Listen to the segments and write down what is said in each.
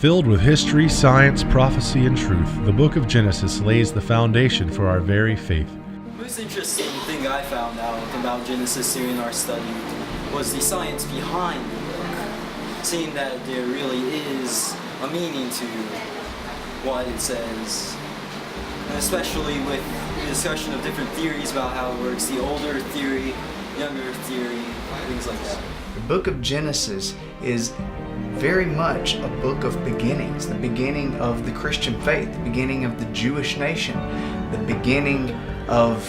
Filled with history, science, prophecy, and truth, the book of Genesis lays the foundation for our very faith. The most interesting thing I found out about Genesis during our study was the science behind the book, seeing that there really is a meaning to what it says, and especially with the discussion of different theories about how it works, the older theory, younger theory, things like that. The book of Genesis is very much a book of beginnings, the beginning of the Christian faith, the beginning of the Jewish nation, the beginning of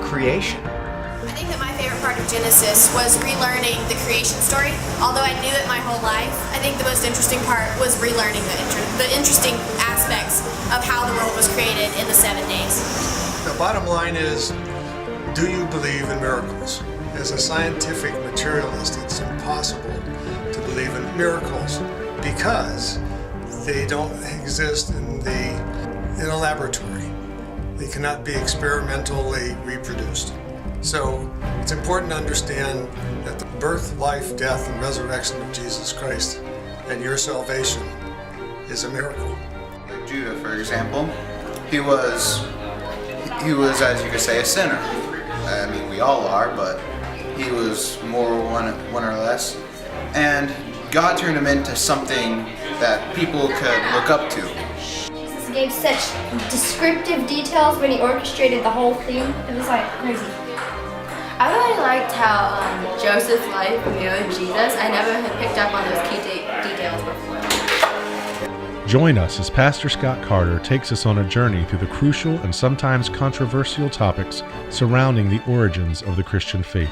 creation. I think that my favorite part of Genesis was relearning the creation story. Although I knew it my whole life, I think the most interesting part was relearning the interesting aspects of how the world was created in the 7 days. The bottom line is, do you believe in miracles? As a scientific materialist, it's impossible to believe in miracles because they don't exist in a laboratory. They cannot be experimentally reproduced. So it's important to understand that the birth, life, death, and resurrection of Jesus Christ and your salvation is a miracle. Like Judah, for example, he was, as you could say, a sinner. I mean, we all are, but he was more one or less. And God turned him into something that people could look up to. Jesus gave such descriptive details when he orchestrated the whole thing. It was like crazy. I really liked how Joseph's life mirrored Jesus. I never had picked up on those key details before. Join us as Pastor Scott Carter takes us on a journey through the crucial and sometimes controversial topics surrounding the origins of the Christian faith.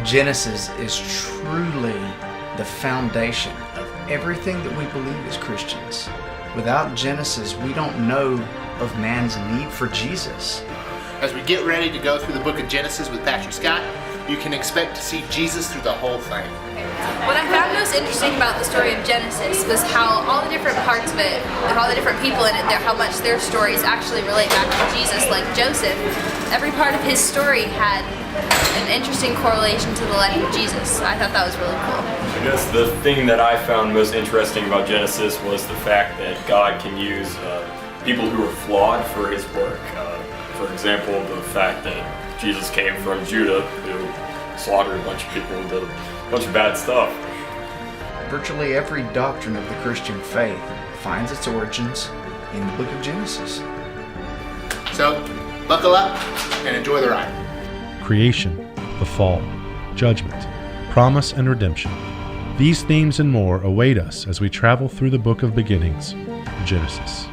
Genesis is truly the foundation of everything that we believe as Christians. Without Genesis, we don't know of man's need for Jesus. As we get ready to go through the book of Genesis with Pastor Scott, you can expect to see Jesus through the whole thing. What I found most interesting about the story of Genesis was how all the different parts of it, with all the different people in it, how much their stories actually relate back to Jesus. Like Joseph, every part of his story had an interesting correlation to the life of Jesus. I thought that was really cool. I guess the thing that I found most interesting about Genesis was the fact that God can use people who are flawed for his work. For example, the fact that Jesus came from Judah, who slaughtered a bunch of people and did a bunch of bad stuff. Virtually every doctrine of the Christian faith finds its origins in the book of Genesis. So, buckle up and enjoy the ride. Creation, the fall, judgment, promise and redemption. These themes and more await us as we travel through the book of beginnings, Genesis.